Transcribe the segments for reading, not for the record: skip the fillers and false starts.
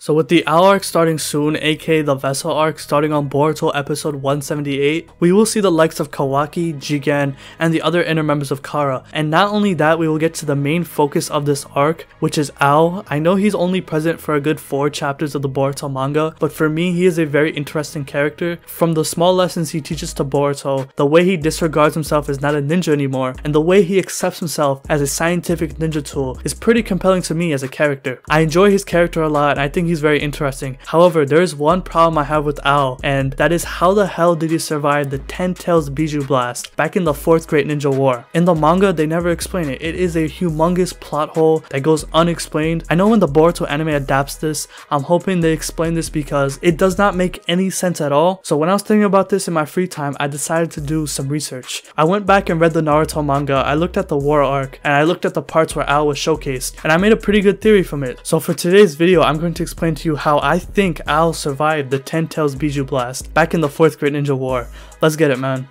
So with the Ao arc starting soon, aka the Vessel arc starting on Boruto episode 178, we will see the likes of Kawaki, Jigen, and the other inner members of Kara. And not only that, we will get to the main focus of this arc, which is Ao. I know he's only present for a good 4 chapters of the Boruto manga, but for me he is a very interesting character. From the small lessons he teaches to Boruto, the way he disregards himself as not a ninja anymore, and the way he accepts himself as a scientific ninja tool is pretty compelling to me as a character. I enjoy his character a lot and I think he's very interesting. However, there is one problem I have with Ao, and that is how the hell did he survive the 10 Tails Biju Blast back in the 4th Great Ninja War? In the manga, they never explain it. It is a humongous plot hole that goes unexplained. I know when the Boruto anime adapts this, I'm hoping they explain this because it does not make any sense at all. So when I was thinking about this in my free time, I decided to do some research. I went back and read the Naruto manga, I looked at the war arc, and I looked at the parts where Ao was showcased, and I made a pretty good theory from it. So for today's video, I'm going to explain to you how I think Ao survived the 10 Tails Biju Blast back in the 4th Great Ninja War. Let's get it, man.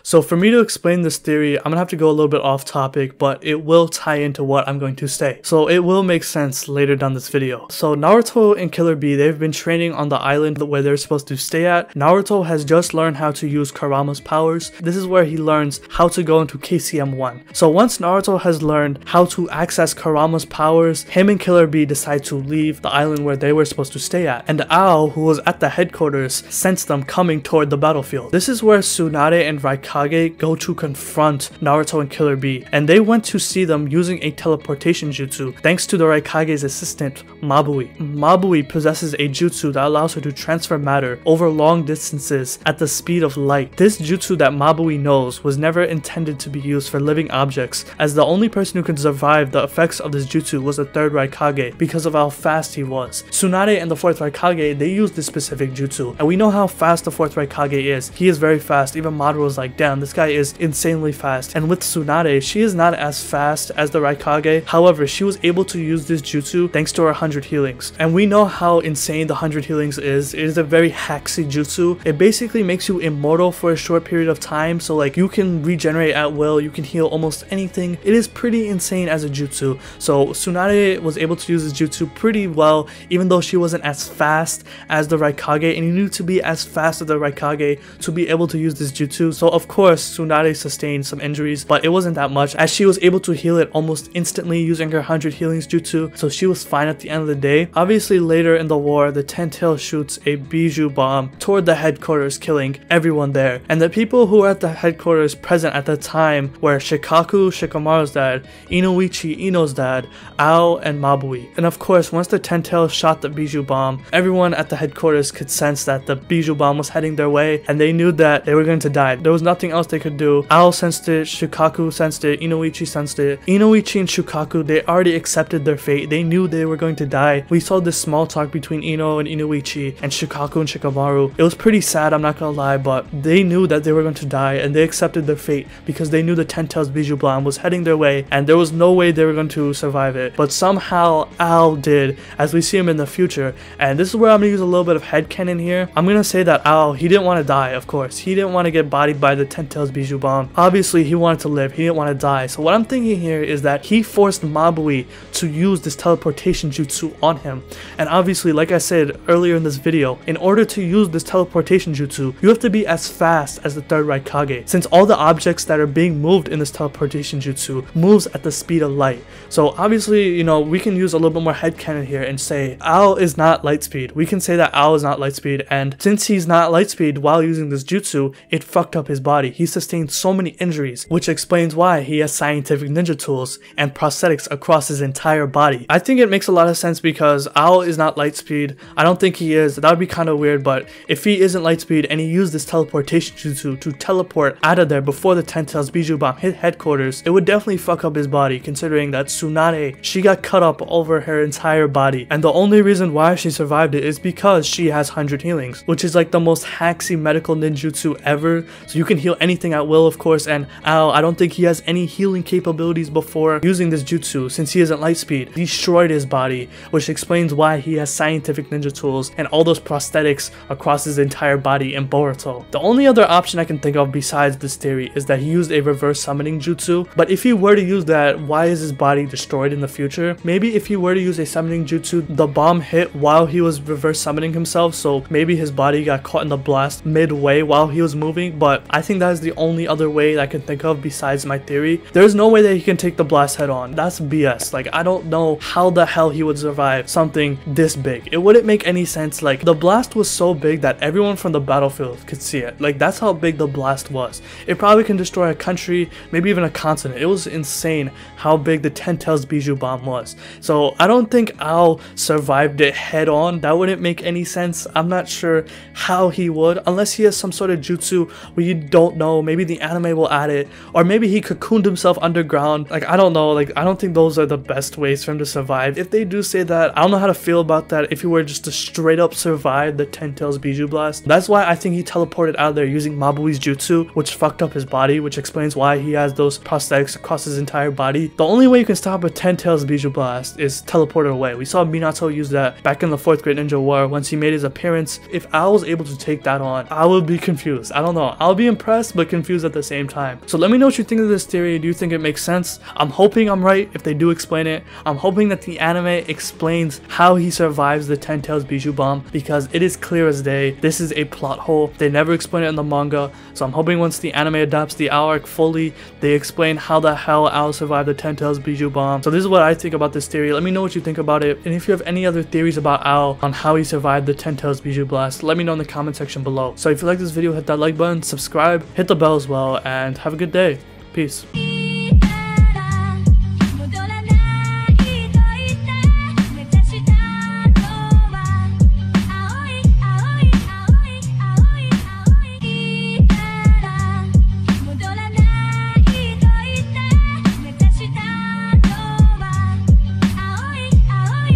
So for me to explain this theory, I'm gonna have to go a little bit off topic, but it will tie into what I'm going to say. So it will make sense later down this video. So Naruto and Killer Bee, they've been training on the island where they're supposed to stay at. Naruto has just learned how to use Kurama's powers. This is where he learns how to go into KCM1. So once Naruto has learned how to access Kurama's powers, him and Killer Bee decide to leave the island where they were supposed to stay at. And Ao, who was at the headquarters, sensed them coming toward the battlefield. This is where Tsunade and Raikage go to confront Naruto and Killer Bee, and they went to see them using a teleportation jutsu thanks to the Raikage's assistant, Mabui. Mabui possesses a jutsu that allows her to transfer matter over long distances at the speed of light. This jutsu that Mabui knows was never intended to be used for living objects, as the only person who could survive the effects of this jutsu was the 3rd Raikage because of how fast he was. Tsunade and the 4th Raikage, they used this specific jutsu, and we know how fast the 4th Raikage is. He is very fast. Even Madara was like, damn, this guy is insanely fast. And with Tsunade, she is not as fast as the Raikage. However, she was able to use this jutsu thanks to her 100 healings. And we know how insane the 100 healings is. It is a very hacksy jutsu. It basically makes you immortal for a short period of time. So like you can regenerate at will, you can heal almost anything. It is pretty insane as a jutsu. So Tsunade was able to use this jutsu pretty well, even though she wasn't as fast as the Raikage, and you need to be as fast as the Raikage to be able to use this jutsu. So of course Tsunade sustained some injuries, but it wasn't that much, as she was able to heal it almost instantly using her 100 healings jutsu, so she was fine at the end of the day. Obviously later in the war, the 10 Tails shoots a Biju bomb toward the headquarters, killing everyone there. And the people who were at the headquarters present at the time were Shikaku, Shikamaru's dad, Inoichi, Ino's dad, Ao, and Mabui. And of course, once the 10 Tails shot the Biju bomb, everyone at the headquarters could sense that the Biju bomb was heading their way, and they knew that they were going to die. There was nothing else they could do. Ao sensed it, Shikaku sensed it, Inoichi sensed it. Inoichi and Shikaku, they already accepted their fate. They knew they were going to die. We saw this small talk between Ino and Inoichi and Shikaku and Shikamaru. It was pretty sad, I'm not gonna lie, but they knew that they were going to die and they accepted their fate because they knew the 10 Tails Biju bomb was heading their way and there was no way they were going to survive it. But somehow Ao did, as we see him in the future. And this is where I'm gonna use a little bit of headcanon here. I'm gonna say that Ao, he didn't want to die, of course. He didn't want to get bodied by the 10 Tails Biju bomb. Obviously he wanted to live, he didn't want to die. So what I'm thinking here is that he forced Mabui to use this teleportation jutsu on him. And obviously, like I said earlier in this video, in order to use this teleportation jutsu, you have to be as fast as the 3rd Raikage, since all the objects that are being moved in this teleportation jutsu moves at the speed of light. So obviously, you know, we can use a little bit more headcanon here and say Ao is not lightspeed. We can say that Ao is not lightspeed, and since he's not lightspeed while using this jutsu, it fucked up his body. body, he sustained so many injuries, which explains why he has scientific ninja tools and prosthetics across his entire body. I think it makes a lot of sense because Ao is not Lightspeed. I don't think he is. That would be kind of weird, but if he isn't Lightspeed and he used this teleportation jutsu to teleport out of there before the Ten Tails Bijuu Bomb hit headquarters, it would definitely fuck up his body, considering that Tsunade, she got cut up over her entire body, and the only reason why she survived it is because she has 100 healings, which is like the most hacksy medical ninjutsu ever. So you can heal anything at will, of course, and Ao, I don't think he has any healing capabilities before using this jutsu, since he isn't Lightspeed. Destroyed his body, which explains why he has scientific ninja tools and all those prosthetics across his entire body in Boruto. The only other option I can think of besides this theory is that he used a reverse summoning jutsu, but if he were to use that, why is his body destroyed in the future? Maybe if he were to use a summoning jutsu, the bomb hit while he was reverse summoning himself, so maybe his body got caught in the blast midway while he was moving, but I think that is the only other way that I can think of besides my theory. There's no way that he can take the blast head on. That's BS. Like, I don't know how the hell he would survive something this big. It wouldn't make any sense. Like, the blast was so big that everyone from the battlefield could see it. Like, that's how big the blast was. It probably can destroy a country, maybe even a continent. It was insane how big the Ten Tails Bijuu Bomb was. So I don't think Ao survived it head on. That wouldn't make any sense. I'm not sure how he would, unless he has some sort of jutsu where you don't know. Maybe the anime will add it, or maybe he cocooned himself underground. Like, I don't know. Like, I don't think those are the best ways for him to survive. If they do say that, I don't know how to feel about that. If he were just to straight up survive the Ten Tails Bijuu Blast, that's why I think he teleported out of there using Mabui's jutsu, which fucked up his body, which explains why he has those prosthetics across his entire body. The only way you can stop a Ten Tails Bijuu Blast is teleport away. We saw Minato use that back in the 4th Great Ninja War once he made his appearance. If Ao was able to take that on, I would be confused. I don't know. I'll be impressed but confused at the same time. So let me know what you think of this theory. Do you think it makes sense? I'm hoping I'm right if they do explain it. I'm hoping that the anime explains how he survives the Ten Tails Bijuu Bomb, because it is clear as day. This is a plot hole. They never explain it in the manga. So I'm hoping once the anime adapts the Ao arc fully, they explain how the hell Ao survived the Ten Tails Bijuu Bomb. So this is what I think about this theory. Let me know what you think about it. And if you have any other theories about Ao on how he survived the Ten Tails Bijuu Blast, let me know in the comment section below. So if you like this video, hit that like button, subscribe, hit the bell as well, and have a good day. Peace.